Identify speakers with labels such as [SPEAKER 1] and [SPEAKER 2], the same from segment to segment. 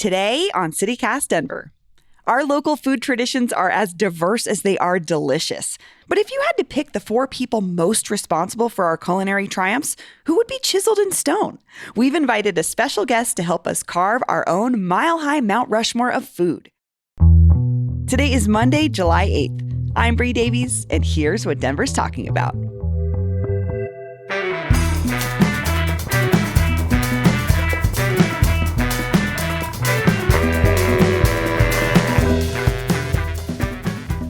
[SPEAKER 1] Today on CityCast Denver. Our local food traditions are as diverse as they are delicious. But if you had to pick the 4 people most responsible for our culinary triumphs, who would be chiseled in stone? We've invited a special guest to help us carve our own mile-high Mount Rushmore of food. Today is Monday, July 8th. I'm Bree Davies, and here's what Denver's talking about.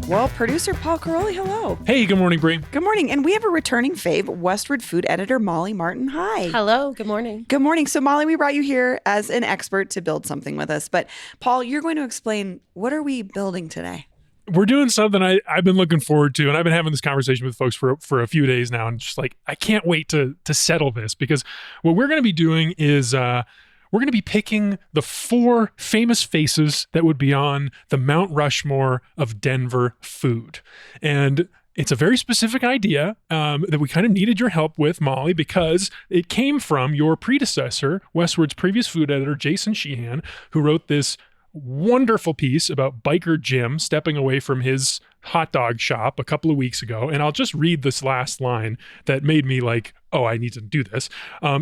[SPEAKER 1] Well, producer Paul Caroli, hello.
[SPEAKER 2] Hey, good morning, Bree.
[SPEAKER 1] Good morning. And we have a returning fave, Westward food editor Molly Martin. Hi.
[SPEAKER 3] Hello. Good morning.
[SPEAKER 1] Good morning. So, Molly, we brought you here as an expert to build something with us. But, Paul, you're going to explain, what are we building today?
[SPEAKER 2] We're doing something I've been looking forward to, and I've been having this conversation with folks for a few days now, and just like, I can't wait to settle this, because what we're going to be doing is we're going to be picking the 4 famous faces that would be on the Mount Rushmore of Denver food. And it's a very specific idea that we kind of needed your help with, Molly, because it came from your predecessor, Westward's previous food editor, Jason Sheehan, who wrote this wonderful piece about Biker Jim stepping away from his hot dog shop a couple of weeks ago. And I'll just read this last line that made me like, oh, I need to do this.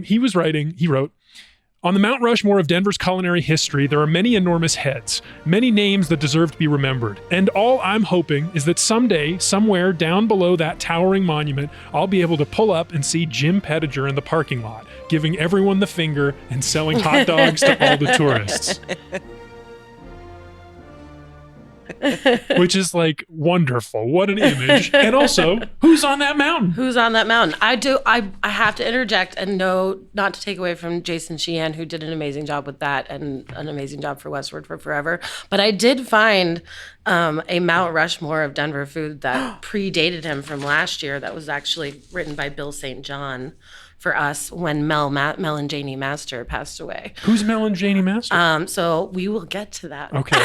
[SPEAKER 2] He wrote, "On the Mount Rushmore of Denver's culinary history, there are many enormous heads, many names that deserve to be remembered. And all I'm hoping is that someday, somewhere down below that towering monument, I'll be able to pull up and see Jim Pettiger in the parking lot, giving everyone the finger and selling hot dogs to all the tourists." Which is like wonderful. What an image. And also, who's on that mountain?
[SPEAKER 3] Who's on that mountain? I have to interject and not to take away from Jason Sheehan, who did an amazing job with that and an amazing job for Westward for forever. But I did find a Mount Rushmore of Denver food that predated him from last year that was actually written by Bill St. John for us when Mel and Janie Master passed away.
[SPEAKER 2] Who's Mel and Janie Master?
[SPEAKER 3] So we will get to that.
[SPEAKER 2] Okay.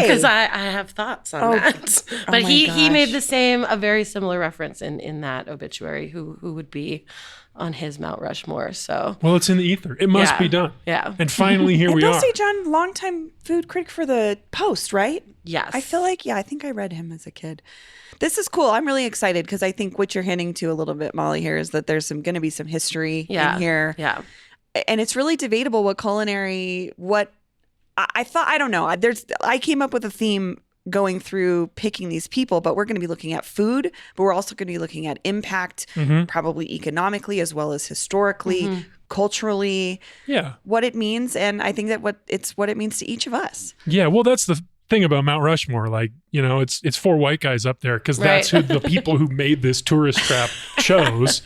[SPEAKER 3] Because I have thoughts on that. But he made a very similar reference in that obituary, who would be on his Mount Rushmore. So,
[SPEAKER 2] well, it's in the ether. It must be done.
[SPEAKER 3] Yeah.
[SPEAKER 2] And finally, here we are.
[SPEAKER 1] Bill St. John, longtime food critic for the Post, right?
[SPEAKER 3] Yes.
[SPEAKER 1] I feel like, I think I read him as a kid. This is cool. I'm really excited because I think what you're hinting to a little bit, Molly, here is that there's going to be some history in here.
[SPEAKER 3] Yeah.
[SPEAKER 1] And it's really debatable I don't know. I came up with a theme going through picking these people, but we're going to be looking at food, but we're also going to be looking at impact, probably economically as well as historically, culturally, what it means. And I think that what it means to each of us.
[SPEAKER 2] Yeah. Well, that's the thing about Mount Rushmore. Like, it's 4 white guys up there because that's who the people who made this tourist trap chose.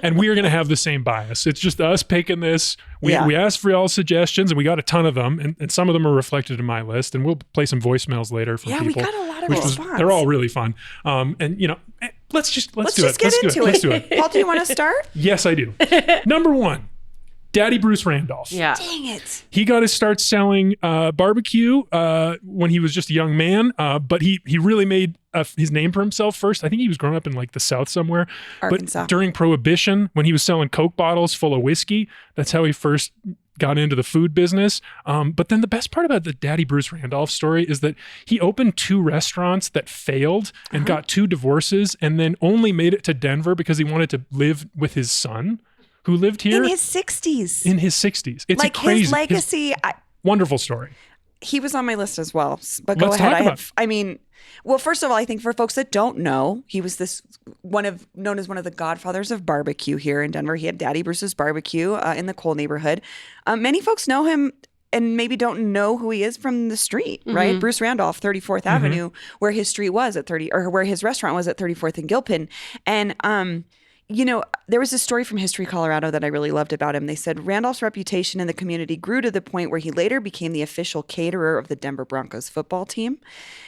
[SPEAKER 2] And we are going to have the same bias. It's just us picking this. We asked for all suggestions, and we got a ton of them, and some of them are reflected in my list. And we'll play some voicemails later from people. Yeah, we got a lot of response. They're all really fun. Let's do it. Let's do it.
[SPEAKER 1] Paul, do you want to start?
[SPEAKER 2] Yes, I do. Number 1. Daddy Bruce Randolph.
[SPEAKER 3] Yeah.
[SPEAKER 1] Dang it.
[SPEAKER 2] He got to start selling barbecue when he was just a young man, but he really made his name for himself first. I think he was growing up in like the South somewhere.
[SPEAKER 1] Arkansas.
[SPEAKER 2] But during Prohibition, when he was selling Coke bottles full of whiskey, that's how he first got into the food business. But then the best part about the Daddy Bruce Randolph story is that he opened 2 restaurants that failed and got 2 divorces, and then only made it to Denver because he wanted to live with his son, who lived here
[SPEAKER 1] in his 60s.
[SPEAKER 2] It's
[SPEAKER 1] like
[SPEAKER 2] a crazy
[SPEAKER 1] his legacy.
[SPEAKER 2] Wonderful story.
[SPEAKER 1] He was on my list as well. But
[SPEAKER 2] Let's
[SPEAKER 1] go ahead.
[SPEAKER 2] talk about
[SPEAKER 1] Well, first of all, I think for folks that don't know, he was known as one of the godfathers of barbecue here in Denver. He had Daddy Bruce's Barbecue in the Cole neighborhood. Many folks know him and maybe don't know who he is from the street, right? Bruce Randolph, 34th Avenue, where his street was at where his restaurant was at 34th and Gilpin. And there was a story from History Colorado that I really loved about him. They said Randolph's reputation in the community grew to the point where he later became the official caterer of the Denver Broncos football team.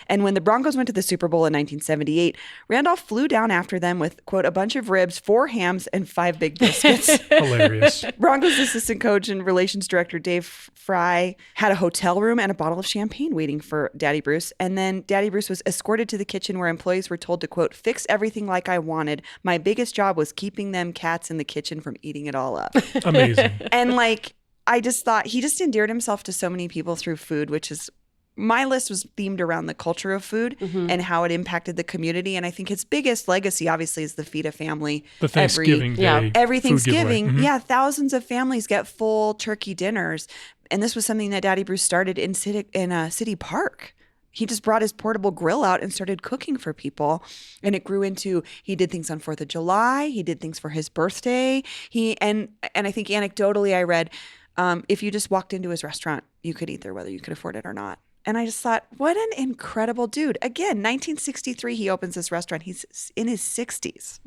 [SPEAKER 1] And when the Broncos went to the Super Bowl in 1978, Randolph flew down after them with, quote, a bunch of ribs, 4 hams, and 5 big biscuits.
[SPEAKER 2] Hilarious.
[SPEAKER 1] Broncos assistant coach and relations director Dave Fry had a hotel room and a bottle of champagne waiting for Daddy Bruce. And then Daddy Bruce was escorted to the kitchen where employees were told to, quote, fix everything like I wanted. My biggest job was keeping them cats in the kitchen from eating it all up.
[SPEAKER 2] Amazing.
[SPEAKER 1] And I just thought he just endeared himself to so many people through food, which is my list was themed around the culture of food and how it impacted the community. And I think his biggest legacy, obviously, is the feed a family.
[SPEAKER 2] The Thanksgiving Day.
[SPEAKER 1] Every
[SPEAKER 2] food giveaway.
[SPEAKER 1] Thanksgiving, thousands of families get full turkey dinners. And this was something that Daddy Bruce started in City Park. He just brought his portable grill out and started cooking for people. And it grew into, he did things on 4th of July. He did things for his birthday. And I think anecdotally I read, if you just walked into his restaurant, you could eat there whether you could afford it or not. And I just thought, what an incredible dude. Again, 1963, he opens this restaurant. He's in his 60s.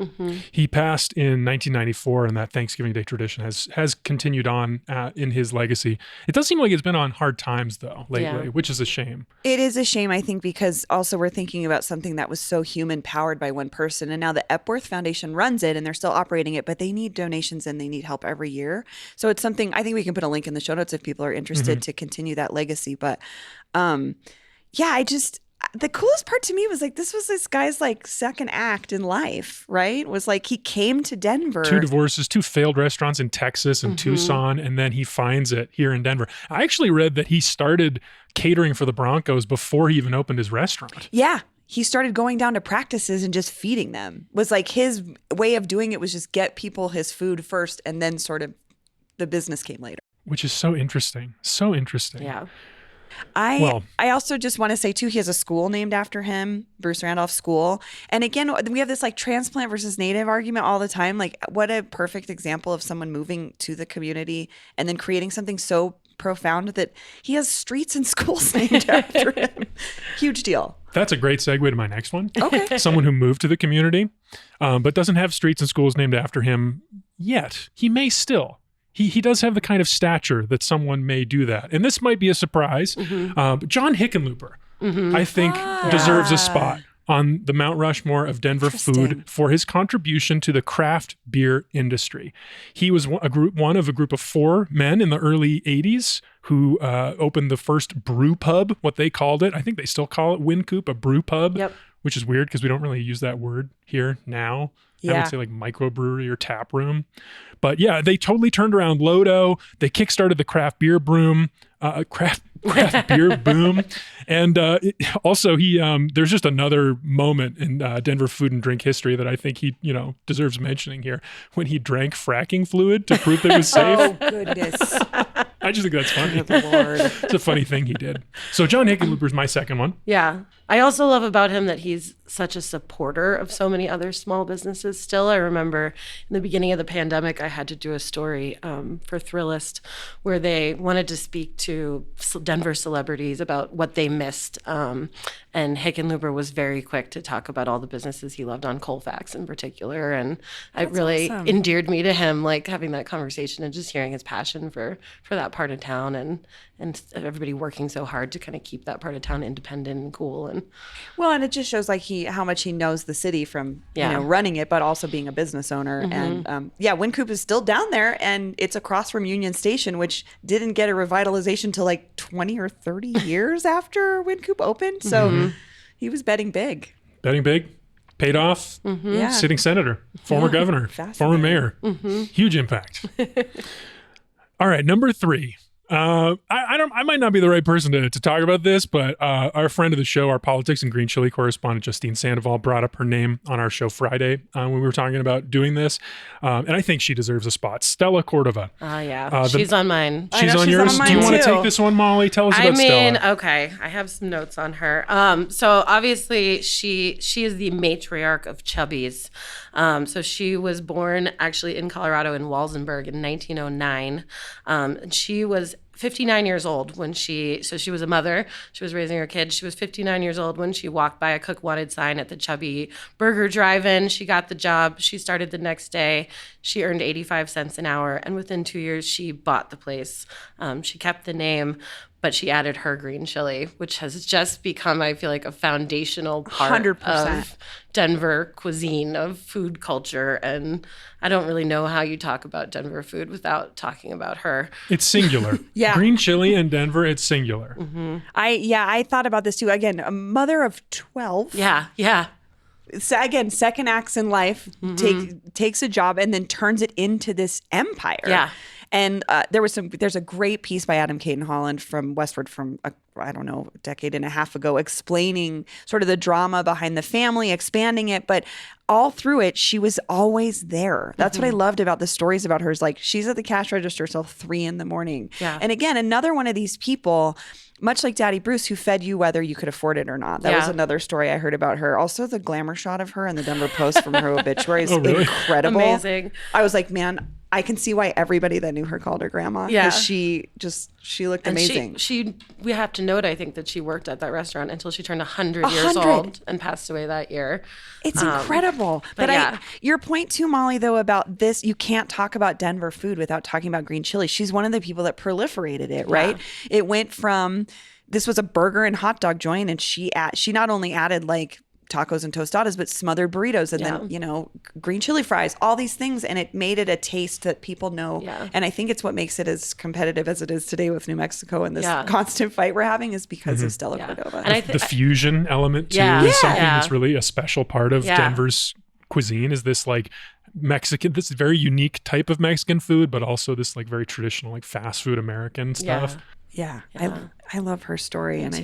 [SPEAKER 2] He passed in 1994, and that Thanksgiving Day tradition has continued on in his legacy. It does seem like it's been on hard times, though, lately, which is a shame.
[SPEAKER 1] It is a shame, I think, because also we're thinking about something that was so human, powered by one person. And now the Epworth Foundation runs it, and they're still operating it, but they need donations and they need help every year. So it's something, I think we can put a link in the show notes if people are interested to continue that legacy. But the coolest part to me was like, this was this guy's like second act in life, right? Was like, he came to Denver.
[SPEAKER 2] 2 divorces, 2 failed restaurants in Texas and Tucson, and then he finds it here in Denver. I actually read that he started catering for the Broncos before he even opened his restaurant.
[SPEAKER 1] Yeah. He started going down to practices and just feeding them. Was like his way of doing it was just get people his food first and then sort of the business came later.
[SPEAKER 2] Which is so interesting. So interesting.
[SPEAKER 3] Yeah.
[SPEAKER 1] I also just want to say too, he has a school named after him, Bruce Randolph School. And again, we have this like transplant versus native argument all the time. Like, what a perfect example of someone moving to the community and then creating something so profound that he has streets and schools named after him. Huge deal.
[SPEAKER 2] That's a great segue to my next one.
[SPEAKER 1] Okay.
[SPEAKER 2] Someone who moved to the community, but doesn't have streets and schools named after him yet. He may still. He does have the kind of stature that someone may do that. And this might be a surprise. But John Hickenlooper, I think, deserves a spot on the Mount Rushmore of Denver food for his contribution to the craft beer industry. He was one of a group of 4 men in the early 80s who opened the first brew pub, what they called it. I think they still call it Wincoop, a brew pub, which is weird because we don't really use that word here now. I would say like microbrewery or tap room. But yeah, they totally turned around Lodo. They kickstarted the craft beer boom. Craft beer boom. And also there's just another moment in Denver food and drink history that I think he, deserves mentioning here, when he drank fracking fluid to prove that it was safe.
[SPEAKER 1] Oh, goodness.
[SPEAKER 2] I just think that's funny.
[SPEAKER 1] Good Lord.
[SPEAKER 2] It's a funny thing he did. So John Hickenlooper's my second one.
[SPEAKER 3] Yeah. I also love about him that he's such a supporter of so many other small businesses still. I remember in the beginning of the pandemic, I had to do a story for Thrillist where they wanted to speak to Denver celebrities about what they missed. And Hickenlooper was very quick to talk about all the businesses he loved on Colfax in particular. And it really endeared me to him, like having that conversation and just hearing his passion for that part of town and everybody working so hard to kind of keep that part of town independent and cool. And
[SPEAKER 1] it just shows like how much he knows the city from running it, but also being a business owner. And Wincoop is still down there, and it's across from Union Station, which didn't get a revitalization till like 20 or 30 years after Wincoop opened. So he was betting big.
[SPEAKER 2] Betting big, paid off. Sitting senator, former governor, former mayor. Huge impact. All right, number 3. I might not be the right person to talk about this, but our friend of the show, our politics and green chili correspondent, Justine Sandoval, brought up her name on our show Friday when we were talking about doing this. And I think she deserves a spot. Stella Cordova.
[SPEAKER 3] She's on mine.
[SPEAKER 2] She's on yours. Do you want to take this one, Molly? Tell us about Stella.
[SPEAKER 3] Okay. I have some notes on her. So obviously she is the matriarch of Chubby's. So she was born actually in Colorado in Walsenburg in 1909. And she was 59 years old when she was a mother. She was raising her kids. She was 59 years old when she walked by a cook wanted sign at the Chubby Burger Drive-In. She got the job. She started the next day. She earned 85 cents an hour. And within 2 years, she bought the place. She kept the name, but she added her green chili, which has just become, I feel like, a foundational part
[SPEAKER 1] 100%.
[SPEAKER 3] Of Denver cuisine, of food culture. And I don't really know how you talk about Denver food without talking about her.
[SPEAKER 2] It's singular. Green chili in Denver, it's singular.
[SPEAKER 1] I thought about this too. Again, a mother of 12.
[SPEAKER 3] Yeah.
[SPEAKER 1] So again, second acts in life, takes a job and then turns it into this empire.
[SPEAKER 3] Yeah.
[SPEAKER 1] And there's a great piece by Adam Caton Holland from Westward from I don't know, a decade and a half ago, explaining sort of the drama behind the family, expanding it, but all through it, she was always there. That's what I loved about the stories about her, is like, she's at the cash register till 3 a.m.
[SPEAKER 3] Yeah.
[SPEAKER 1] And again, another one of these people, much like Daddy Bruce, who fed you whether you could afford it or not. That was another story I heard about her. Also, the glamour shot of her in the Denver Post from her obituary is incredible.
[SPEAKER 3] Amazing.
[SPEAKER 1] I was like, man, I can see why everybody that knew her called her grandma.
[SPEAKER 3] Yeah.
[SPEAKER 1] Because she looked amazing.
[SPEAKER 3] We have to note, I think, that she worked at that restaurant until she turned 100 years old and passed away that year.
[SPEAKER 1] It's incredible. But your point too, Molly, though, about this, you can't talk about Denver food without talking about green chili. She's one of the people that proliferated it, right? It went from, this was a burger and hot dog joint, and she not only added like tacos and tostadas, but smothered burritos and then, green chili fries, all these things. And it made it a taste that people know. Yeah. And I think it's what makes it as competitive as it is today with New Mexico, and this constant fight we're having is because of Stella Cordova.
[SPEAKER 2] And the fusion element too is something that's really a special part of Denver's cuisine, is this like Mexican, this very unique type of Mexican food, but also this like very traditional, like fast food American stuff.
[SPEAKER 1] Yeah. I love her story. And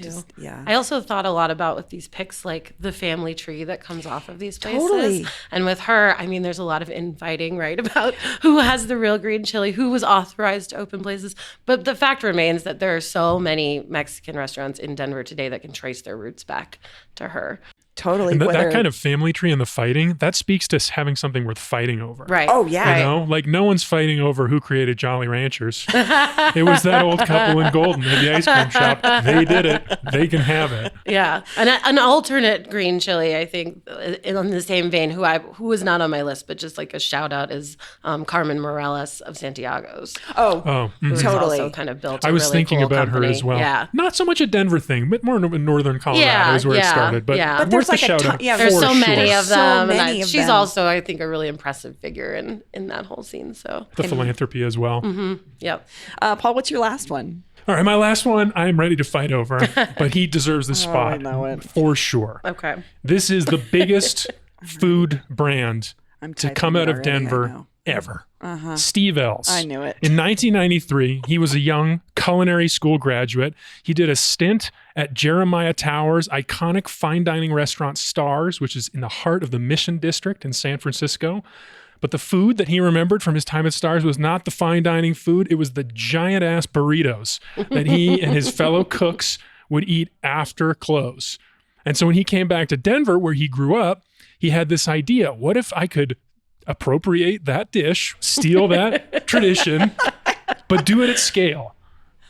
[SPEAKER 1] I
[SPEAKER 3] also thought a lot about with these picks, like the family tree that comes off of these places.
[SPEAKER 1] Totally.
[SPEAKER 3] And with her, I mean, there's a lot of infighting, right, about who has the real green chili, who was authorized to open places. But the fact remains that there are so many Mexican restaurants in Denver today that can trace their roots back to her.
[SPEAKER 1] Totally.
[SPEAKER 2] And that kind of family tree and the fighting, that speaks to having something worth fighting over.
[SPEAKER 3] Right.
[SPEAKER 1] Oh, yeah.
[SPEAKER 2] You know, like no one's fighting over who created Jolly Ranchers. It was that old couple in Golden at the ice cream shop. They did it. They can have it.
[SPEAKER 3] Yeah. And an alternate green chili, I think, in the same vein, who was not on my list, but just like a shout out, is Carmen Morales of Santiago's.
[SPEAKER 1] Totally.
[SPEAKER 3] Also kind of built.
[SPEAKER 2] I was
[SPEAKER 3] really
[SPEAKER 2] thinking
[SPEAKER 3] cool
[SPEAKER 2] about
[SPEAKER 3] company.
[SPEAKER 2] her as well.
[SPEAKER 3] Yeah.
[SPEAKER 2] Not so much a Denver thing, but more in northern Colorado is where it started. But
[SPEAKER 1] there's
[SPEAKER 2] worth
[SPEAKER 1] like
[SPEAKER 2] a shout out.
[SPEAKER 3] There's so many of them. She's
[SPEAKER 1] them.
[SPEAKER 3] also, I think, a really impressive figure in that whole scene. So
[SPEAKER 2] The philanthropy as well.
[SPEAKER 3] Yep.
[SPEAKER 1] Paul, what's your last one?
[SPEAKER 2] All right, my last one, I'm ready to fight over, but he deserves the spot
[SPEAKER 1] I know it.
[SPEAKER 2] for sure.
[SPEAKER 3] Okay.
[SPEAKER 2] This is the biggest food brand to come out of
[SPEAKER 1] already,
[SPEAKER 2] Denver ever. Steve Ells.
[SPEAKER 1] I knew it.
[SPEAKER 2] In 1993, he was a young culinary school graduate. He did a stint at Jeremiah Tower's iconic fine dining restaurant Stars, which is in the heart of the Mission District in San Francisco. But the food that he remembered from his time at Stars was not the fine dining food. It was the giant ass burritos that he and his fellow cooks would eat after close. And so when he came back to Denver, where he grew up, he had this idea. What if I could appropriate that dish, steal that tradition, but do it at scale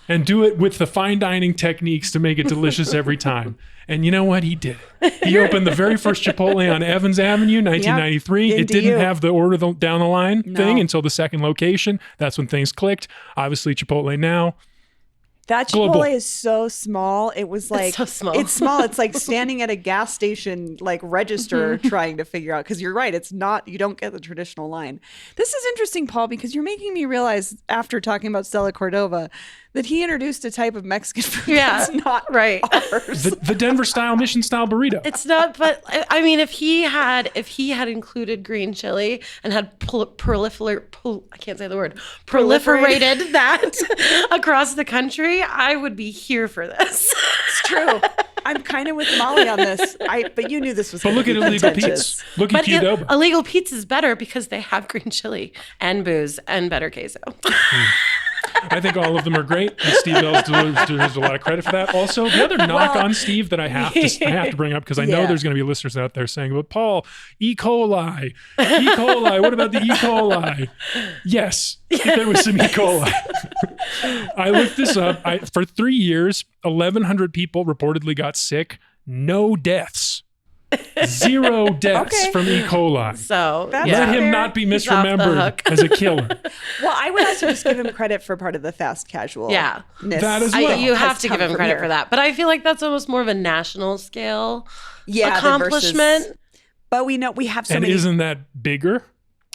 [SPEAKER 2] and do it with the fine dining techniques to make it delicious every time? And you know what? He did it. He opened the very first Chipotle on Evans Avenue, 1993. It didn't have the order down the line thing until the second location. That's when things clicked. Obviously, Chipotle now.
[SPEAKER 1] That Chipotle is so small. It was like,
[SPEAKER 3] it's so small.
[SPEAKER 1] It's small. It's like standing at a gas station, like register trying to figure out, because you're right. It's not, you don't get the traditional line. This is interesting, Paul, because you're making me realize after talking about Stella Cordova that he introduced a type of Mexican food that's not ours.
[SPEAKER 2] The Denver style, Mission style burrito.
[SPEAKER 3] It's not, but I mean, if he had included green chili and had proliferated that across the country, I would be here for this.
[SPEAKER 1] It's true. I'm kind of with Molly on this. But you knew this was.
[SPEAKER 2] But look at Illegal Pete's. Look at Qdoba.
[SPEAKER 3] Illegal Pete's is better because they have green chili and booze and better queso.
[SPEAKER 2] I think all of them are great. And Steve Ells deserves a lot of credit for that. Also, the other knock on Steve that I have to bring up, because I know there's going to be listeners out there saying, "But Paul, E. coli, what about the E. coli?" Yes, there was some E. coli. I looked this up. For 3 years, 1,100 people reportedly got sick. No deaths. 0 deaths from E. coli.
[SPEAKER 3] So
[SPEAKER 2] let him not be misremembered as a killer.
[SPEAKER 1] Well, I would also just give him credit for part of the fast casual.
[SPEAKER 3] Yeah.
[SPEAKER 2] That as well.
[SPEAKER 3] You have to give him credit for that. But I feel like that's almost more of a national scale accomplishment.
[SPEAKER 1] But we know we have so many.
[SPEAKER 2] And isn't that bigger?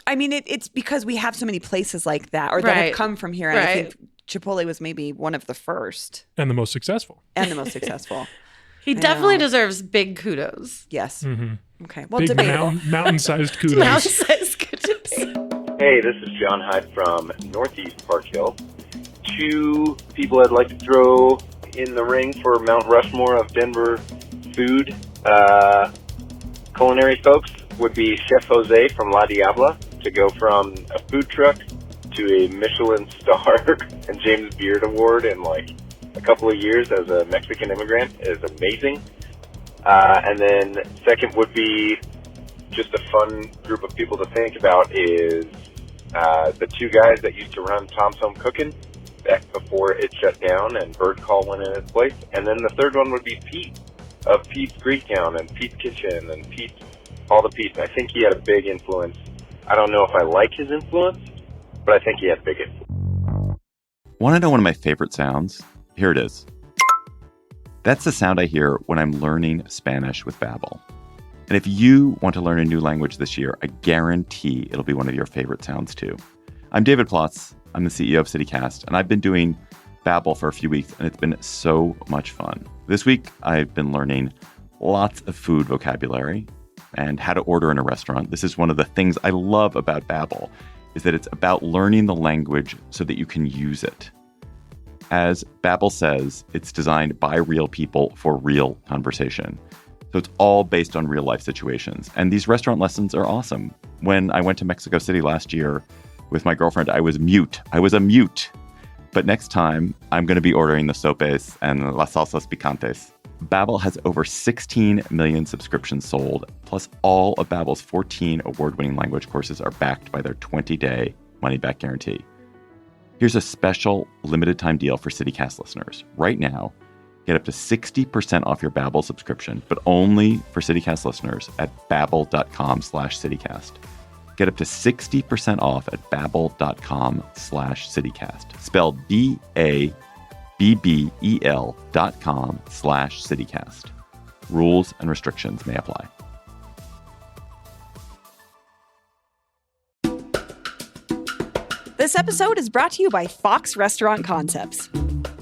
[SPEAKER 1] I mean, it's because we have so many places like that, or that have come from here. And I think Chipotle was maybe one of the first.
[SPEAKER 2] And the most successful.
[SPEAKER 3] He definitely deserves big kudos.
[SPEAKER 1] Yes. Mm-hmm. Okay. Well,
[SPEAKER 2] big
[SPEAKER 1] debatable.
[SPEAKER 2] mountain-sized kudos.
[SPEAKER 3] Mountain-sized kudos.
[SPEAKER 4] Hey, this is John Hyde from Northeast Park Hill. Two people I'd like to throw in the ring for Mount Rushmore of Denver food culinary folks would be Chef Jose from La Diabla. To go from a food truck to a Michelin star and James Beard Award in like a couple of years as a Mexican immigrant is amazing. And then second would be just a fun group of people to think about is the two guys that used to run Tom's Home Cooking back before it shut down and Bird Call went in its place. And then the third one would be Pete of Pete's Greektown and Pete's Kitchen and Pete's, all the Pete's. I think he had a big influence. I don't know if I like his influence, but I think he had a big influence.
[SPEAKER 5] Want to know one of my favorite sounds? Here it is. That's the sound I hear when I'm learning Spanish with Babbel. And if you want to learn a new language this year, I guarantee it'll be one of your favorite sounds too. I'm David Plotz. I'm the CEO of CityCast, and I've been doing Babbel for a few weeks, and it's been so much fun. This week, I've been learning lots of food vocabulary and how to order in a restaurant. This is one of the things I love about Babbel, is that it's about learning the language so that you can use it. As Babbel says, it's designed by real people for real conversation. So it's all based on real life situations. And these restaurant lessons are awesome. When I went to Mexico City last year with my girlfriend, I was mute. I was a mute. But next time, I'm going to be ordering the sopes and las salsas picantes. Babbel has over 16 million subscriptions sold, plus all of Babbel's 14 award-winning language courses are backed by their 20-day money-back guarantee. Here's a special limited-time deal for CityCast listeners. Right now, get up to 60% off your Babbel subscription, but only for CityCast listeners at babbel.com/CityCast. Get up to 60% off at babbel.com/CityCast. Spelled BABBEL.com/CityCast. Rules and restrictions may apply.
[SPEAKER 1] This episode is brought to you by Fox Restaurant Concepts.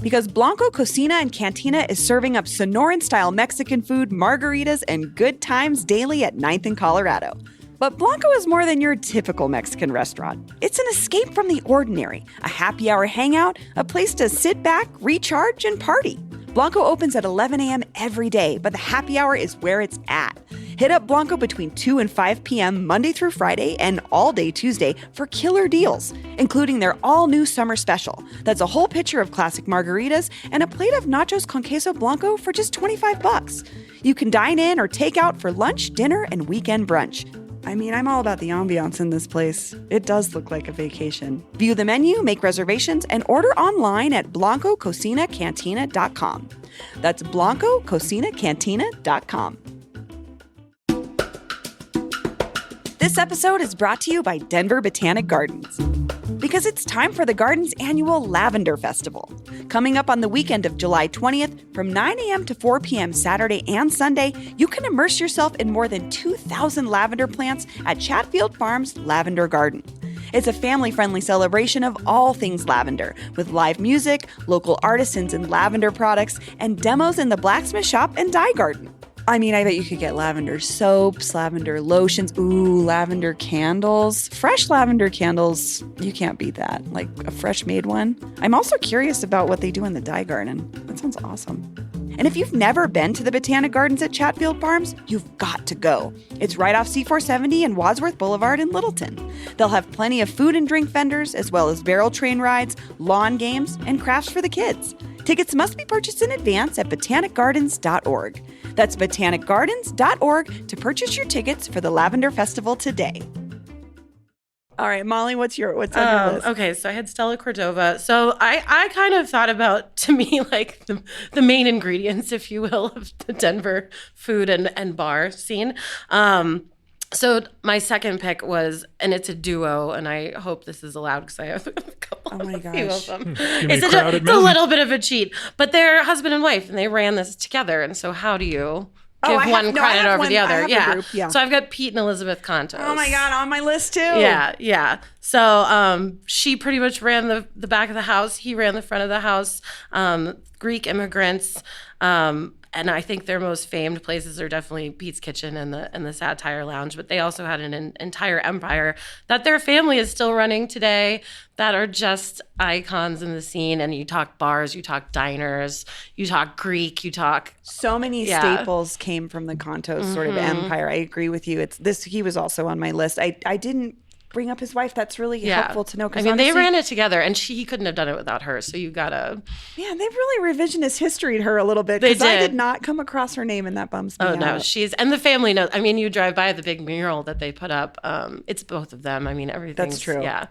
[SPEAKER 1] Because Blanco Cocina and Cantina is serving up Sonoran-style Mexican food, margaritas, and good times daily at 9th and Colorado. But Blanco is more than your typical Mexican restaurant. It's an escape from the ordinary, a happy hour hangout, a place to sit back, recharge, and party. Blanco opens at 11 a.m. every day, but the happy hour is where it's at. Hit up Blanco between 2 and 5 p.m. Monday through Friday and all day Tuesday for killer deals, including their all-new summer special. That's a whole pitcher of classic margaritas and a plate of nachos con queso blanco for just $25. You can dine in or take out for lunch, dinner, and weekend brunch. I mean, I'm all about the ambiance in this place. It does look like a vacation. View the menu, make reservations, and order online at BlancoCocinaCantina.com. That's BlancoCocinaCantina.com. This episode is brought to you by Denver Botanic Gardens. Because it's time for the Garden's annual Lavender Festival. Coming up on the weekend of July 20th, from 9 a.m. to 4 p.m. Saturday and Sunday, you can immerse yourself in more than 2,000 lavender plants at Chatfield Farms Lavender Garden. It's a family-friendly celebration of all things lavender, with live music, local artisans and lavender products, and demos in the blacksmith shop and dye garden. I mean, I bet you could get lavender soaps, lavender lotions, lavender candles. Fresh lavender candles, you can't beat that. Like a fresh made one. I'm also curious about what they do in the dye garden. That sounds awesome. And if you've never been to the Botanic Gardens at Chatfield Farms, you've got to go. It's right off C470 and Wadsworth Boulevard in Littleton. They'll have plenty of food and drink vendors, as well as barrel train rides, lawn games, and crafts for the kids. Tickets must be purchased in advance at botanicgardens.org. That's botanicgardens.org to purchase your tickets for the Lavender Festival today. All right, Molly, what's on your list?
[SPEAKER 3] Okay, so I had Stella Cordova. So I kind of thought about, to me, like the main ingredients, if you will, of the Denver food and bar scene. So my second pick was, and it's a duo, and I hope this is allowed because I have a couple
[SPEAKER 1] few of
[SPEAKER 3] them.
[SPEAKER 2] It's
[SPEAKER 3] It's a little bit of a cheat, but they're husband and wife, and they ran this together. And so how do you give one credit over the other?
[SPEAKER 1] Yeah.
[SPEAKER 3] So I've got Pete and Elizabeth Contos.
[SPEAKER 1] Oh my God, on my list too.
[SPEAKER 3] Yeah. So she pretty much ran the back of the house. He ran the front of the house. Greek immigrants. And I think their most famed places are definitely Pete's Kitchen and the Satire Lounge, but they also had an entire empire that their family is still running today that are just icons in the scene. And you talk bars, you talk diners, you talk Greek, you talk...
[SPEAKER 1] So many staples came from the Contos sort of empire. I agree with you. He was also on my list. I didn't bring up his wife. That's really helpful to know.
[SPEAKER 3] I mean, they ran it together, and he couldn't have done it without her. So you gotta...
[SPEAKER 1] Man, they've really revisionist historied her a little bit. Because I did not come across her name, and that bums me out.
[SPEAKER 3] No, and the family knows. I mean, you drive by the big mural that they put up. It's both of them. I mean, everything's...
[SPEAKER 1] That's true.
[SPEAKER 3] Yeah.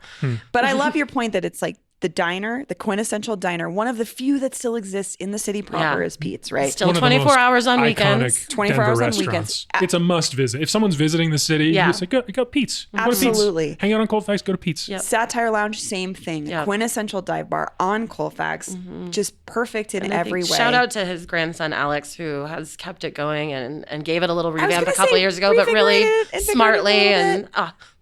[SPEAKER 1] But I love your point that it's like the diner, the quintessential diner, one of the few that still exists in the city proper is Pete's, right?
[SPEAKER 3] Still 24 hours on weekends.
[SPEAKER 1] 24 hours on weekends.
[SPEAKER 2] It's a must visit. If someone's visiting the city, you say, go Pete's.
[SPEAKER 1] Absolutely.
[SPEAKER 2] Go to Pete's. Hang out on Colfax, go to Pete's.
[SPEAKER 1] Yep. Satire Lounge, same thing.
[SPEAKER 3] Yep.
[SPEAKER 1] Quintessential dive bar on Colfax, just perfect in every way.
[SPEAKER 3] Shout out to his grandson, Alex, who has kept it going and gave it a little revamp a couple of years ago, but really smartly. And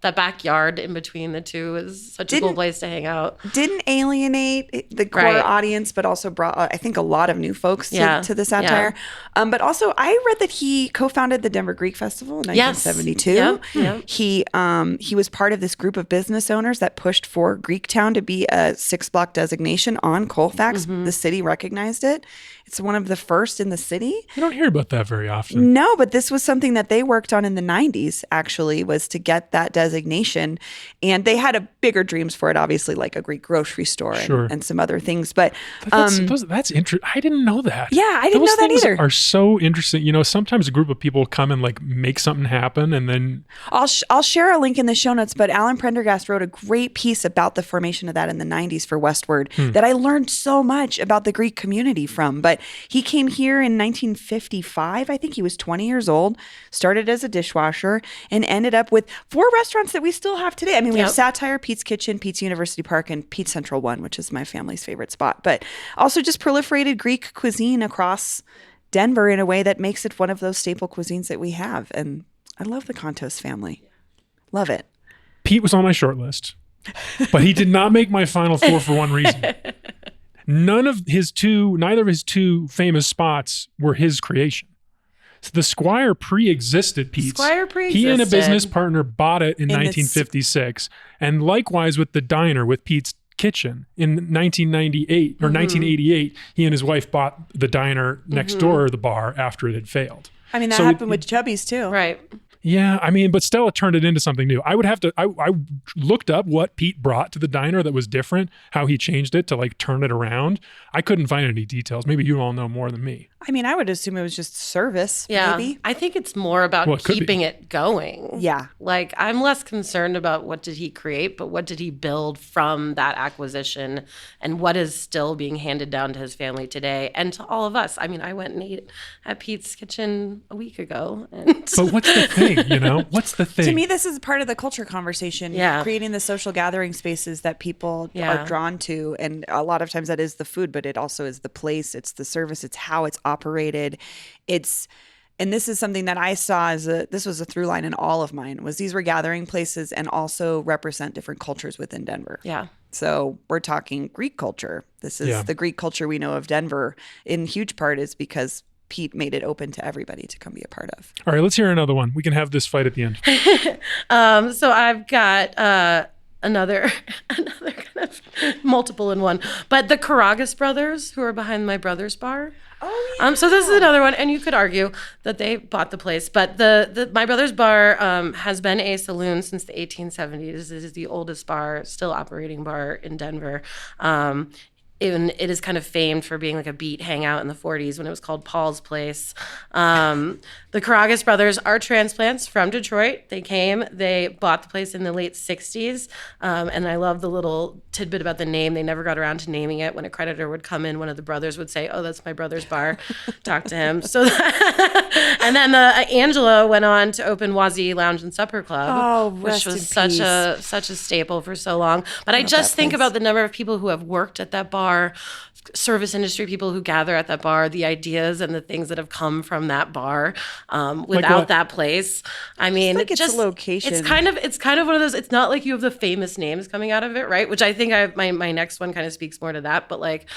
[SPEAKER 3] that backyard in between the two is such a cool place to hang out.
[SPEAKER 1] Didn't alienate the core audience, but also brought, I think, a lot of new folks to the satire. But also, I read that he co-founded the Denver Greek Festival in 1972. He was part of this group of business owners that pushed for Greektown to be a 6-block designation on Colfax. The city recognized it. It's one of the first in the city.
[SPEAKER 2] You don't hear about that very often.
[SPEAKER 1] No, but this was something that they worked on in the 90s, actually, was to get that designation. And they had bigger dreams for it, obviously, like a Greek grocery store and some other things. But
[SPEAKER 2] that's interesting. I didn't know that.
[SPEAKER 1] Yeah, I didn't know that either.
[SPEAKER 2] Those are so interesting. You know, sometimes a group of people come and like make something happen, and then...
[SPEAKER 1] I'll share a link in the show notes, but Alan Prendergast wrote a great piece about the formation of that in the 90s for Westward that I learned so much about the Greek community from. But he came here in 1955. I think he was 20 years old, started as a dishwasher, and ended up with 4 restaurants that we still have today. I mean, we have Satire, Pete's Kitchen, Pete's University Park, and Pete's Central One, which is my family's favorite spot. But also just proliferated Greek cuisine across Denver in a way that makes it one of those staple cuisines that we have. And I love the Contos family. Love it.
[SPEAKER 2] Pete was on my short list, but he did not make my final 4 for one reason. Neither of his two famous spots were his creation. So the Squire pre-existed Pete's. He and a business partner bought it in 1956. And likewise with the diner with Pete's Kitchen in 1998 or 1988, he and his wife bought the diner next door, the bar, after it had failed.
[SPEAKER 1] I mean, that happened with Chubby's too.
[SPEAKER 3] Right.
[SPEAKER 2] Yeah, I mean, but Stella turned it into something new. I looked up what Pete brought to the diner that was different, how he changed it to like turn it around. I couldn't find any details. Maybe you all know more than me.
[SPEAKER 1] I mean, I would assume it was just service, maybe.
[SPEAKER 3] I think it's more about keeping it going.
[SPEAKER 1] Yeah.
[SPEAKER 3] Like, I'm less concerned about what did he create, but what did he build from that acquisition and what is still being handed down to his family today and to all of us. I mean, I went and ate at Pete's Kitchen a week ago.
[SPEAKER 2] But what's the thing, you know? What's the thing?
[SPEAKER 1] To me, this is part of the culture conversation.
[SPEAKER 3] Yeah.
[SPEAKER 1] Creating the social gathering spaces that people are drawn to. And a lot of times that is the food, but it also is the place, it's the service, it's how it's operated. And this is something that I saw this was a through line in all of mine, was these were gathering places and also represent different cultures within Denver.
[SPEAKER 3] Yeah.
[SPEAKER 1] So we're talking Greek culture. This is the Greek culture we know of Denver in huge part is because Pete made it open to everybody to come be a part of.
[SPEAKER 2] All right, let's hear another one. We can have this fight at the end.
[SPEAKER 3] So I've got another kind of multiple in one. But the Karagas brothers, who are behind my brother's bar.
[SPEAKER 1] Oh, yeah.
[SPEAKER 3] So this is another one, and you could argue that they bought the place, but the my brother's bar has been a saloon since the 1870s. This is the oldest bar, still operating bar in Denver. It is kind of famed for being like a beat hangout in the 40s when it was called Paul's Place. The Karagas brothers are transplants from Detroit. They came, they bought the place in the late 60s. And I love the little tidbit about the name. They never got around to naming it. When a creditor would come in, one of the brothers would say, "Oh, that's my brother's bar." Talk to him. And then Angela went on to open Wazee Lounge and Supper Club, which was such a staple for so long. But I just think about the number of people who have worked at that bar, service industry people who gather at that bar, the ideas and the things that have come from that bar without that place. I mean,
[SPEAKER 1] it's a location.
[SPEAKER 3] It's kind of one of those. It's not like you have the famous names coming out of it, right? Which I think my next one kind of speaks more to that. But like,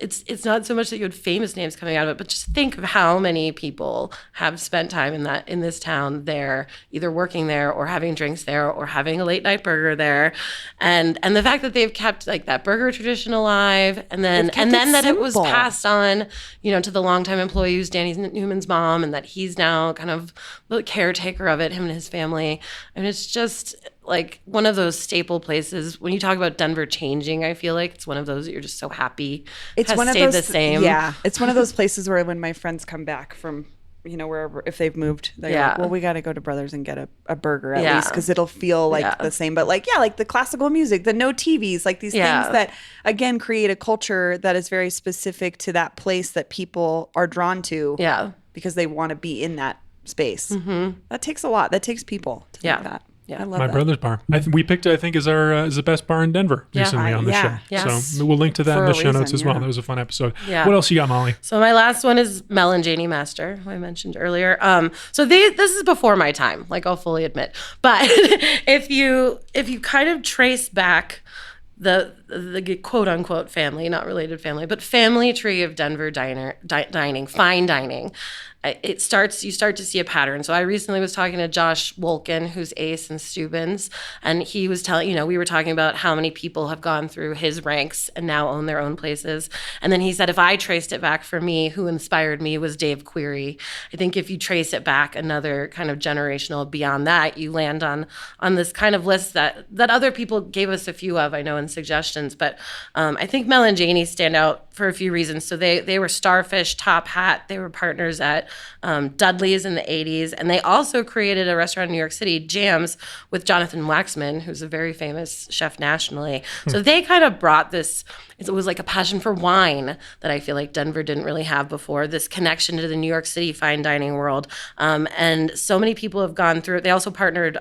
[SPEAKER 3] it's not so much that you had famous names coming out of it, but just think of how many people have spent time in this town there, either working there or having drinks there or having a late night burger there, and the fact that they've kept like that burger tradition alive, and then that it was passed on, to the longtime employee who's Danny Newman's mom, and that he's now kind of the caretaker of it, him and his family. I mean, it's just like one of those staple places. When you talk about Denver changing, I feel like it's one of those that you're just so happy
[SPEAKER 1] it's
[SPEAKER 3] has
[SPEAKER 1] one of
[SPEAKER 3] stayed
[SPEAKER 1] those,
[SPEAKER 3] the same.
[SPEAKER 1] Yeah, it's one of those places where when my friends come back from, wherever, if they've moved, they're like, well, we got to go to Brothers and get a burger at least, because it'll feel like the same. But like the classical music, the no TVs, like these things that, again, create a culture that is very specific to that place that people are drawn to because they want to be in that space. That takes a lot. That takes people to make that. Yeah, I love
[SPEAKER 2] My
[SPEAKER 1] that.
[SPEAKER 2] brother's bar. We picked it, I think, as the best bar in Denver recently on the show.
[SPEAKER 3] Yes.
[SPEAKER 2] So we'll link to that
[SPEAKER 1] For
[SPEAKER 2] in the
[SPEAKER 1] a
[SPEAKER 2] show notes
[SPEAKER 1] reason,
[SPEAKER 2] as well. That was a fun episode.
[SPEAKER 3] Yeah.
[SPEAKER 2] What else you got, Molly?
[SPEAKER 3] So my last one is Mel and Janie Master, who I mentioned earlier. So this is before my time, like I'll fully admit. But if you kind of trace back the quote unquote family, not related family, but family tree of Denver dining, fine dining, you start to see a pattern. So I recently was talking to Josh Wolkin, who's Ace and Steubens, and he was telling, we were talking about how many people have gone through his ranks and now own their own places. And then he said, if I traced it back for me, who inspired me was Dave Query. I think if you trace it back another kind of generational beyond that, you land on this kind of list that other people gave us a few of, I know, in suggestions. But I think Mel and Janie stand out for a few reasons. So they were Starfish, Top Hat. They were partners at Dudley's in the 80s. And they also created a restaurant in New York City, Jams, with Jonathan Waxman, who's a very famous chef nationally. So they kind of brought this, it was like a passion for wine that I feel like Denver didn't really have before, this connection to the New York City fine dining world. And so many people have gone through it. They also partnered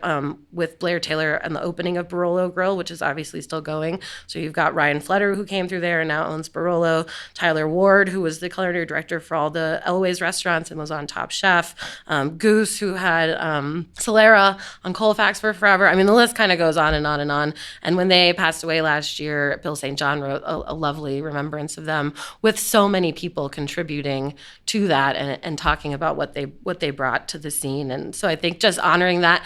[SPEAKER 3] with Blair Taylor on the opening of Barolo Grill, which is obviously still going. So you've got Ryan Fletter, who came through there and now owns Barolo, Tyler Ward, who was the culinary director for all the Elway's restaurants and was on Top Chef, Goose, who had Solera on Colfax for forever. I mean, the list kind of goes on and on and on. And when they passed away last year, Bill St. John wrote a lovely remembrance of them, with so many people contributing to that and talking about what they brought to the scene. And so I think just honoring that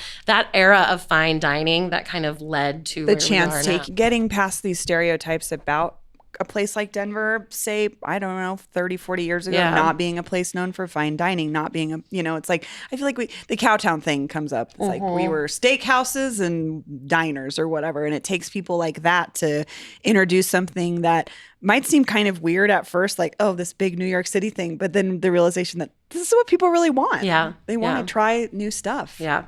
[SPEAKER 3] era of fine dining that kind of led to
[SPEAKER 1] The chance getting past these stereotypes about a place like Denver, say, I don't know, 30, 40 years ago, not being a place known for fine dining, not being it's like, I feel like the Cowtown thing comes up. It's like we were steakhouses and diners or whatever. And it takes people like that to introduce something that might seem kind of weird at first, like, oh, this big New York City thing. But then the realization that this is what people really want.
[SPEAKER 3] Yeah.
[SPEAKER 1] They want to try new stuff.
[SPEAKER 3] Yeah.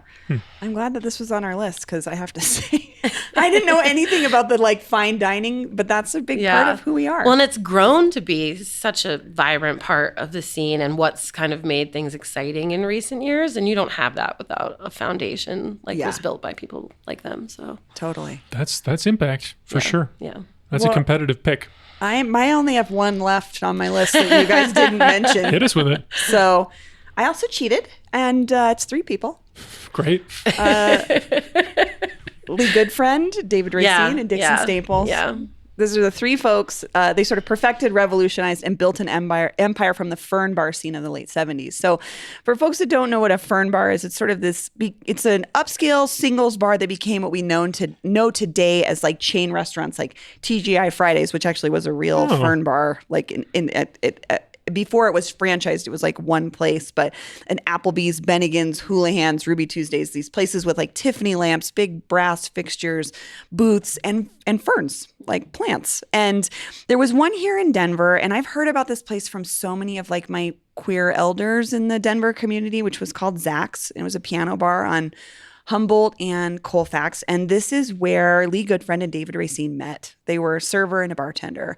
[SPEAKER 1] I'm glad that this was on our list, because I have to say, I didn't know anything about the fine dining, but that's a big part of who we are.
[SPEAKER 3] Well, and it's grown to be such a vibrant part of the scene and what's kind of made things exciting in recent years. And you don't have that without a foundation was built by people like them. So
[SPEAKER 1] totally.
[SPEAKER 2] That's impact for sure.
[SPEAKER 3] Yeah.
[SPEAKER 2] That's a competitive pick.
[SPEAKER 1] I only have one left on my list that you guys didn't mention.
[SPEAKER 2] Hit us with it.
[SPEAKER 1] So I also cheated, and it's 3 people.
[SPEAKER 2] Great.
[SPEAKER 1] Lee Goodfriend, David Racine, and Dixon Staples.
[SPEAKER 3] Yeah.
[SPEAKER 1] These are the 3 folks. They sort of perfected, revolutionized, and built an empire from the Fern Bar scene of the late 70s. So for folks that don't know what a Fern Bar is, it's sort of it's an upscale singles bar that became what we know today as like chain restaurants like TGI Fridays, which actually was a real Fern Bar, like before it was franchised, it was like one place, but an Applebee's, Bennigan's, Houlihan's, Ruby Tuesdays, these places with like Tiffany lamps, big brass fixtures, booths, and ferns, like plants. And there was one here in Denver, and I've heard about this place from so many of like my queer elders in the Denver community, which was called Zach's. It was a piano bar on Humboldt and Colfax. And this is where Lee Goodfriend and David Racine met. They were a server and a bartender.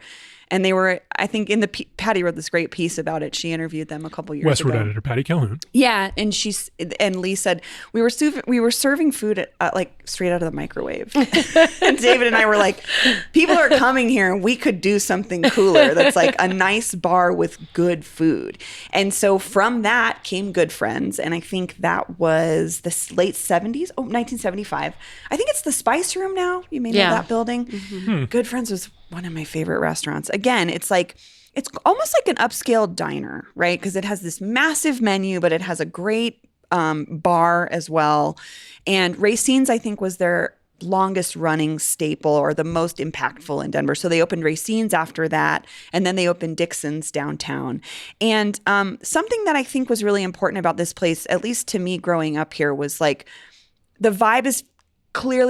[SPEAKER 1] And they were, I think, Patty wrote this great piece about it. She interviewed them a couple years
[SPEAKER 2] Westward
[SPEAKER 1] ago.
[SPEAKER 2] editor Patty Calhoun.
[SPEAKER 1] Yeah, and Lee said we were serving food like straight out of the microwave. And David and I were like, people are coming here, and we could do something cooler. That's like a nice bar with good food. And so from that came Good Friends, and I think that was the late 1975. I think it's the Spice Room now. You may know that building. Good Friends was one of my favorite restaurants. Again, it's almost like an upscale diner, right? Because it has this massive menu, but it has a great bar as well. And Racine's, I think, was their longest running staple or the most impactful in Denver. So they opened Racine's after that, and then they opened Dixon's downtown. And something that I think was really important about this place, at least to me growing up here, was like the vibe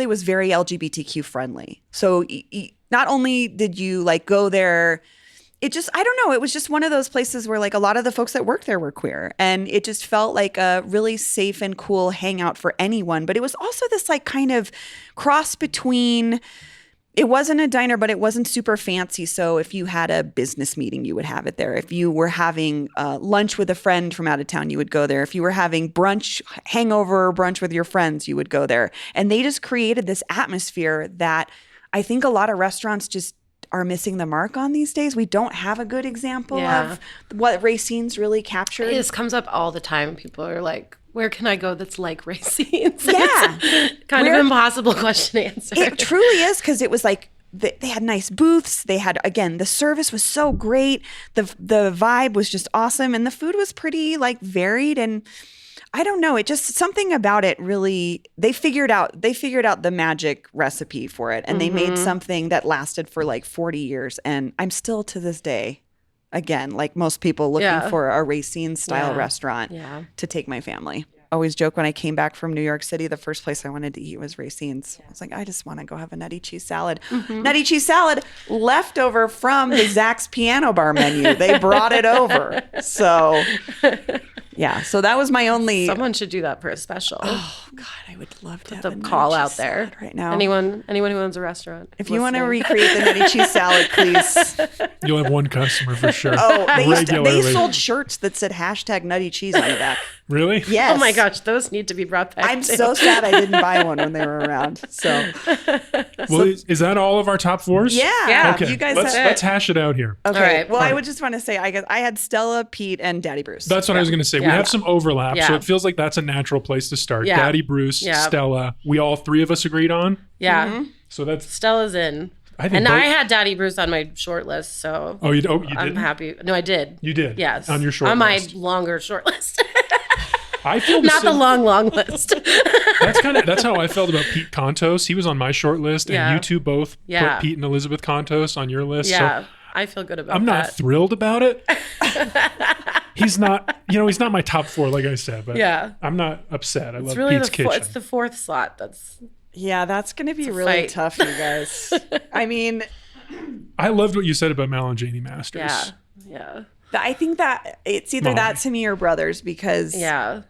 [SPEAKER 1] was very LGBTQ friendly. So not only did you like go there, I don't know, it was just one of those places where like a lot of the folks that worked there were queer, and it just felt like a really safe and cool hangout for anyone. But it was also this like kind of cross between, it wasn't a diner, but it wasn't super fancy. So if you had a business meeting, you would have it there. If you were having lunch with a friend from out of town, you would go there. If you were having hangover brunch with your friends, you would go there. And they just created this atmosphere that I think a lot of restaurants just are missing the mark on these days. We don't have a good example of what Racine's really captured.
[SPEAKER 3] This comes up all the time. People are like, where can I go that's like Racine's?
[SPEAKER 1] Yeah.
[SPEAKER 3] It's kind of impossible question to answer.
[SPEAKER 1] It truly is, because it was like they had nice booths. They had, again, the service was so great. The vibe was just awesome. And the food was pretty like varied, and I don't know. It just, something about it really, they figured out the magic recipe for it. And they made something that lasted for like 40 years. And I'm still to this day, again, like most people, looking for a Racine style restaurant to take my family. Always joke when I came back from New York City, the first place I wanted to eat was Racine's. I was like, I just want to go have a nutty cheese salad. Nutty cheese salad left over from the Zach's Piano Bar menu. They brought it over. So yeah, so that was my only.
[SPEAKER 3] Someone should do that for a special.
[SPEAKER 1] Oh God, I would love to have
[SPEAKER 3] the
[SPEAKER 1] a nutty
[SPEAKER 3] call
[SPEAKER 1] cheese
[SPEAKER 3] out there
[SPEAKER 1] salad right now.
[SPEAKER 3] Anyone who owns a restaurant.
[SPEAKER 1] If you want to recreate the nutty cheese salad, please.
[SPEAKER 2] You'll have one customer for sure.
[SPEAKER 1] Oh, they
[SPEAKER 2] Regularly.
[SPEAKER 1] sold shirts that said #nutty cheese on the back.
[SPEAKER 2] Really?
[SPEAKER 1] Yes.
[SPEAKER 3] Oh my gosh, those need to be brought back.
[SPEAKER 1] I'm
[SPEAKER 3] too.
[SPEAKER 1] so sad I didn't buy one when they were around. So
[SPEAKER 2] Well, is that all of our top fours?
[SPEAKER 1] yeah,
[SPEAKER 2] Okay.
[SPEAKER 1] you guys.
[SPEAKER 2] Let's hash it out here.
[SPEAKER 1] Okay.
[SPEAKER 3] All right.
[SPEAKER 1] Well, I would just want to say, I had Stella, Pete, and Daddy Bruce.
[SPEAKER 2] That's what I was going to say. We
[SPEAKER 3] Yeah.
[SPEAKER 2] have some overlap, so
[SPEAKER 3] Yeah.
[SPEAKER 2] it feels like that's a natural place to start.
[SPEAKER 3] Yeah.
[SPEAKER 2] Daddy Bruce,
[SPEAKER 3] Yeah.
[SPEAKER 2] Stella. We all three of us agreed on.
[SPEAKER 3] Yeah.
[SPEAKER 2] So that's.
[SPEAKER 3] Stella's in.
[SPEAKER 2] I think.
[SPEAKER 3] And
[SPEAKER 2] both-
[SPEAKER 3] I had Daddy Bruce on my short list, so
[SPEAKER 2] Oh, you did.
[SPEAKER 3] I'm happy. No, I did.
[SPEAKER 2] You did.
[SPEAKER 3] Yes.
[SPEAKER 2] On your short
[SPEAKER 3] on
[SPEAKER 2] list.
[SPEAKER 3] my longer short list.
[SPEAKER 2] I feel
[SPEAKER 3] Not the long list.
[SPEAKER 2] That's how I felt about Pete Contos. He was on my short list, and
[SPEAKER 3] Yeah.
[SPEAKER 2] you two both
[SPEAKER 3] Yeah.
[SPEAKER 2] put Pete and Elizabeth Contos on your list.
[SPEAKER 3] Yeah.
[SPEAKER 2] So
[SPEAKER 3] I feel good about
[SPEAKER 2] I'm not
[SPEAKER 3] that.
[SPEAKER 2] thrilled about it. He's not my top four, like I said, but
[SPEAKER 3] Yeah.
[SPEAKER 2] I'm not upset. I
[SPEAKER 3] It's
[SPEAKER 2] love
[SPEAKER 3] really
[SPEAKER 2] Pete's Kitchen.
[SPEAKER 3] it's the fourth slot. That's
[SPEAKER 1] Yeah, that's going to be
[SPEAKER 3] a
[SPEAKER 1] really
[SPEAKER 3] fight.
[SPEAKER 1] tough, you guys. I mean,
[SPEAKER 2] I loved what you said about Mal and Janie Masters.
[SPEAKER 3] yeah. Yeah.
[SPEAKER 1] I think that it's either
[SPEAKER 2] Molly.
[SPEAKER 1] that to me or Brothers, because
[SPEAKER 3] Yeah.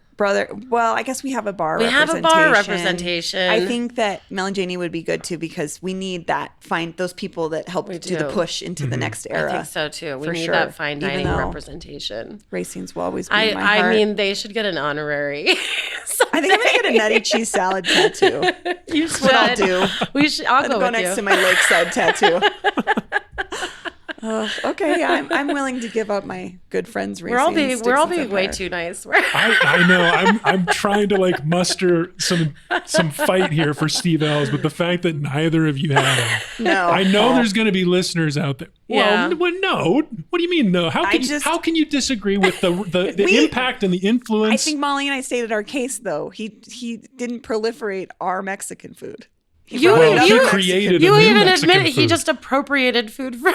[SPEAKER 1] well, I guess we have a bar
[SPEAKER 3] We have
[SPEAKER 1] representation.
[SPEAKER 3] a bar representation.
[SPEAKER 1] I think that Mel and Janie would be good too, because we need find those people that help do the
[SPEAKER 3] do.
[SPEAKER 1] push into the next era.
[SPEAKER 3] I think so too. We
[SPEAKER 1] for
[SPEAKER 3] need
[SPEAKER 1] sure.
[SPEAKER 3] that fine
[SPEAKER 1] Even
[SPEAKER 3] dining
[SPEAKER 1] though
[SPEAKER 3] representation.
[SPEAKER 1] Racines will always be in my
[SPEAKER 3] I
[SPEAKER 1] heart.
[SPEAKER 3] mean, they should get an honorary.
[SPEAKER 1] I think I'm gonna get a nutty cheese salad tattoo.
[SPEAKER 3] You should.
[SPEAKER 1] what I'll do.
[SPEAKER 3] We should. I'll
[SPEAKER 1] I'll
[SPEAKER 3] go
[SPEAKER 1] go
[SPEAKER 3] with
[SPEAKER 1] next
[SPEAKER 3] you.
[SPEAKER 1] to my lakeside tattoo. Okay, I'm willing to give up my good friends.
[SPEAKER 3] We're all
[SPEAKER 1] Racines,
[SPEAKER 3] being
[SPEAKER 1] Dixon's
[SPEAKER 3] way
[SPEAKER 1] Empire.
[SPEAKER 3] too nice.
[SPEAKER 2] I know. I'm trying to like muster some fight here for Steve Ells, but the fact that neither of you have him.
[SPEAKER 1] No,
[SPEAKER 2] I know there's going to be listeners out there.
[SPEAKER 3] Yeah.
[SPEAKER 2] Well, no. What do you mean no? How can you disagree with the impact and the influence?
[SPEAKER 1] I think Molly and I stated our case, though. He didn't proliferate our Mexican food.
[SPEAKER 3] You
[SPEAKER 2] created
[SPEAKER 3] you
[SPEAKER 2] a new
[SPEAKER 3] even
[SPEAKER 2] Mexican
[SPEAKER 3] admitted he
[SPEAKER 2] food.
[SPEAKER 3] just appropriated food from.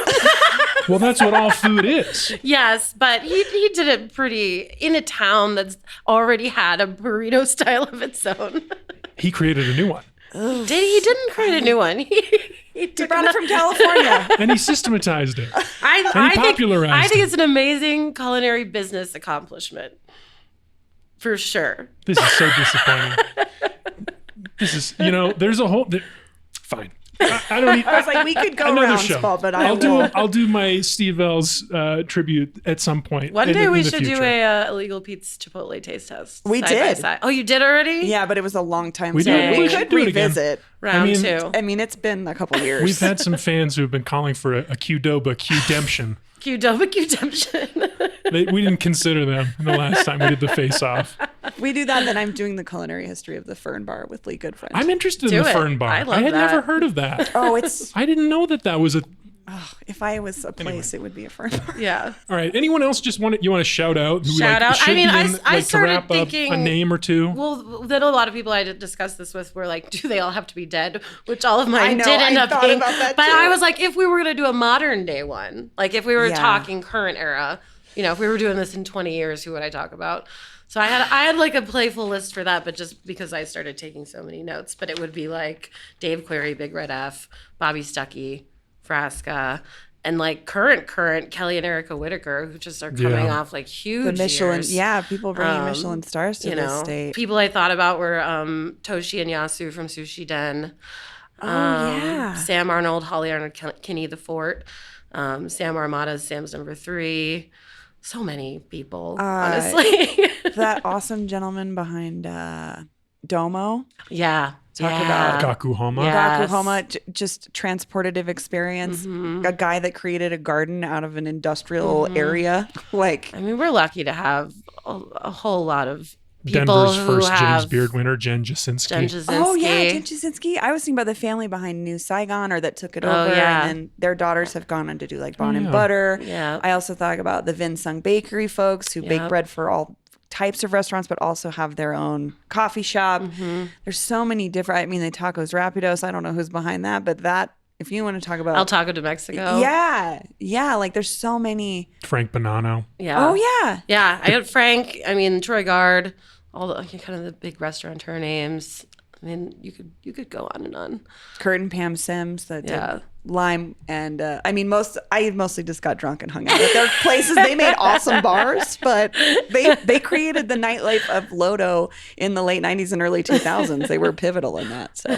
[SPEAKER 2] Well, that's what all food is.
[SPEAKER 3] Yes, but he did it pretty in a town that's already had a burrito style of its own.
[SPEAKER 2] He created a new one.
[SPEAKER 3] He didn't create a new one. He took
[SPEAKER 1] Brought it from California.
[SPEAKER 2] And he systematized it.
[SPEAKER 3] I
[SPEAKER 2] popularized
[SPEAKER 3] think
[SPEAKER 2] it.
[SPEAKER 3] it's an amazing culinary business accomplishment. For sure.
[SPEAKER 2] This is so disappointing. This is, there's a whole... Fine. I don't need...
[SPEAKER 1] I was like, we could go
[SPEAKER 2] Another
[SPEAKER 1] around,
[SPEAKER 2] show.
[SPEAKER 1] Paul, but
[SPEAKER 2] I'll do my Steve Ells tribute at some point.
[SPEAKER 3] One
[SPEAKER 2] in
[SPEAKER 3] day
[SPEAKER 2] the-
[SPEAKER 3] we
[SPEAKER 2] in the
[SPEAKER 3] should do
[SPEAKER 2] future.
[SPEAKER 3] a illegal Pete's Chipotle taste test.
[SPEAKER 1] We
[SPEAKER 3] side by
[SPEAKER 1] did.
[SPEAKER 3] side. Oh, you did already?
[SPEAKER 1] Yeah, but it was a long time
[SPEAKER 2] We
[SPEAKER 1] ago.
[SPEAKER 2] did.
[SPEAKER 1] We
[SPEAKER 2] We
[SPEAKER 1] could
[SPEAKER 2] should do it again.
[SPEAKER 1] revisit.
[SPEAKER 3] Round
[SPEAKER 2] I mean,
[SPEAKER 3] two.
[SPEAKER 1] I mean, it's been a couple years.
[SPEAKER 2] We've had some fans who have been calling for a Qdoba Qdemption.
[SPEAKER 3] Qdoba Redemption.
[SPEAKER 2] We didn't consider them the last time we did the face-off.
[SPEAKER 1] we do that, then I'm doing the culinary history of the Fern Bar with Lee Goodfriend.
[SPEAKER 2] I'm interested
[SPEAKER 3] Do
[SPEAKER 2] in the
[SPEAKER 3] it.
[SPEAKER 2] Fern Bar.
[SPEAKER 3] I love
[SPEAKER 2] had
[SPEAKER 3] that.
[SPEAKER 2] never heard of that.
[SPEAKER 1] Oh, it's
[SPEAKER 2] I didn't know that was a...
[SPEAKER 1] Oh, if I was a place, it would be a fern bar.
[SPEAKER 3] Yeah.
[SPEAKER 2] All right. Anyone else you want to shout out? Who
[SPEAKER 3] Shout out.
[SPEAKER 2] should
[SPEAKER 3] I mean,
[SPEAKER 2] be in,
[SPEAKER 3] I
[SPEAKER 2] to
[SPEAKER 3] started
[SPEAKER 2] wrap
[SPEAKER 3] thinking
[SPEAKER 2] up a name or two.
[SPEAKER 3] Well, then a lot of people I did discuss this with were like, do they all have to be dead? Which all of mine
[SPEAKER 1] I know,
[SPEAKER 3] did end
[SPEAKER 1] I
[SPEAKER 3] up
[SPEAKER 1] thought
[SPEAKER 3] being.
[SPEAKER 1] about that
[SPEAKER 3] But
[SPEAKER 1] too.
[SPEAKER 3] I was like, if we were going to do a modern day one, like if we were
[SPEAKER 1] Yeah.
[SPEAKER 3] talking current era, if we were doing this in 20 years, who would I talk about? So I had like a playful list for that, but just because I started taking so many notes. But it would be like Dave Query, Big Red F, Bobby Stuckey, Frasca, and like current Kelly and Erica Whitaker, who just are coming off like huge
[SPEAKER 1] The Michelin,
[SPEAKER 3] years.
[SPEAKER 1] yeah, people bringing Michelin stars to this state.
[SPEAKER 3] People I thought about were Toshi and Yasu from Sushi Den.
[SPEAKER 1] Yeah.
[SPEAKER 3] Sam Arnold, Holly Arnold, Kinney the Fort. Sam Armada's Sam's number 3. So many people, honestly.
[SPEAKER 1] That awesome gentleman behind Domo.
[SPEAKER 3] Yeah.
[SPEAKER 1] Talk about
[SPEAKER 2] Gakuhama.
[SPEAKER 3] Yeah.
[SPEAKER 1] Gakuhama, just transportative experience. A guy that created a garden out of an industrial area. Like,
[SPEAKER 3] I mean, we're lucky to have a whole lot of people
[SPEAKER 2] Denver's
[SPEAKER 3] who
[SPEAKER 2] first
[SPEAKER 3] have
[SPEAKER 2] James Beard winner, Jen Jasinski.
[SPEAKER 3] Jen Jasinski.
[SPEAKER 1] oh yeah, Jen Jasinski. I was thinking about the family behind New Saigon, or that took it over,
[SPEAKER 3] yeah.
[SPEAKER 1] and then their daughters have gone on to do like Bon and
[SPEAKER 2] yeah.
[SPEAKER 1] Butter.
[SPEAKER 3] Yeah.
[SPEAKER 1] I also thought about the Vin Sung Bakery folks who bake
[SPEAKER 3] Yep.
[SPEAKER 1] bread for all types of restaurants, but also have their own coffee shop. There's so many different. I mean, the Tacos Rapidos. I don't know who's behind that, but that. If you want to talk about
[SPEAKER 3] El Taco de Mexico.
[SPEAKER 1] yeah, like there's so many.
[SPEAKER 2] Frank Bonanno.
[SPEAKER 3] Yeah.
[SPEAKER 1] Oh yeah,
[SPEAKER 3] Yeah. I got Frank. I mean, Troy Gard. All the kind of the big restaurateur names. I mean, you could go on and on.
[SPEAKER 1] Kurt and Pam Sims that
[SPEAKER 3] Yeah.
[SPEAKER 1] did Lime, and I mostly just got drunk and hung out at their places. They made awesome bars, but they created the nightlife of Lodo in the late 90s and early 2000s. They were pivotal in that. So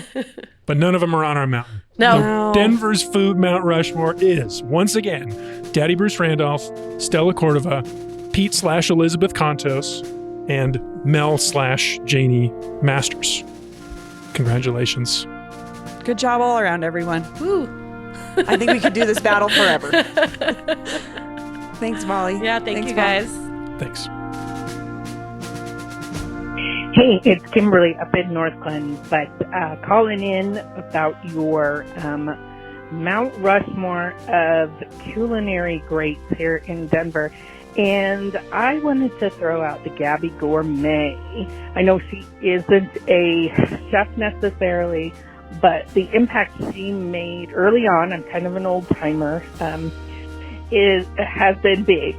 [SPEAKER 2] But none of them are on our mountain.
[SPEAKER 3] No.
[SPEAKER 2] Denver's food Mount Rushmore is, once again, Daddy Bruce Randolph, Stella Cordova, Pete/Elizabeth Contos, and Mel/Janie Masters. Congratulations.
[SPEAKER 1] good job all around, everyone.
[SPEAKER 3] Woo.
[SPEAKER 1] I think we could do this battle forever. Thanks, Molly.
[SPEAKER 3] Yeah. Thank
[SPEAKER 1] Thanks,
[SPEAKER 3] you,
[SPEAKER 1] Molly.
[SPEAKER 3] guys.
[SPEAKER 2] Thanks.
[SPEAKER 6] Hey, it's Kimberly up in North Glen, but calling in about your Mount Rushmore of culinary greats here in Denver. And I wanted to throw out the Gabby Gourmet. I know she isn't a chef necessarily, but the impact she made early on, I'm kind of an old timer, has been big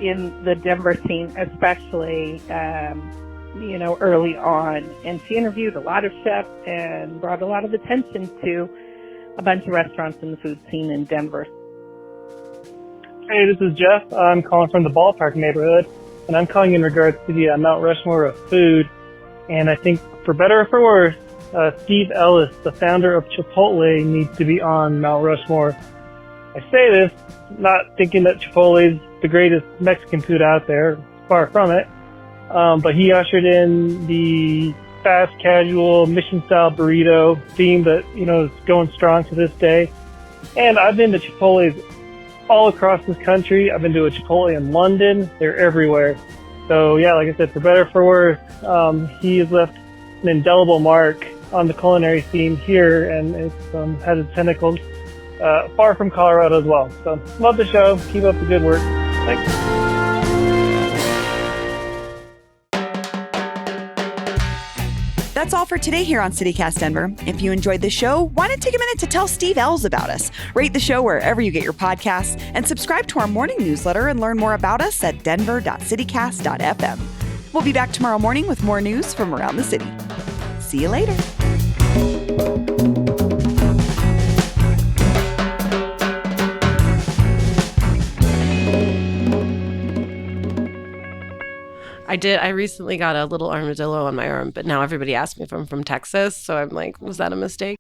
[SPEAKER 6] in the Denver scene, especially early on. And she interviewed a lot of chefs and brought a lot of attention to a bunch of restaurants in the food scene in Denver.
[SPEAKER 7] Hey, this is Jeff. I'm calling from the Ballpark neighborhood, and I'm calling in regards to the Mount Rushmore of food. And I think, for better or for worse, Steve Ellis, the founder of Chipotle, needs to be on Mount Rushmore. I say this not thinking that Chipotle is the greatest Mexican food out there, far from it, but he ushered in the fast casual mission-style burrito theme that is going strong to this day. And I've been to Chipotle's all across this country. I've been to a Chipotle in London. They're everywhere. So yeah, like I said, for better or for worse, he has left an indelible mark on the culinary scene here, and it's has its tentacles far from Colorado as well. So love the show. Keep up the good work. Thanks.
[SPEAKER 1] That's all for today here on CityCast Denver. If you enjoyed the show, why not take a minute to tell Steve Ells about us? Rate the show wherever you get your podcasts, and subscribe to our morning newsletter and learn more about us at denver.citycast.fm. We'll be back tomorrow morning with more news from around the city. See you later.
[SPEAKER 3] I recently got a little armadillo on my arm, but now everybody asks me if I'm from Texas. So I'm like, was that a mistake?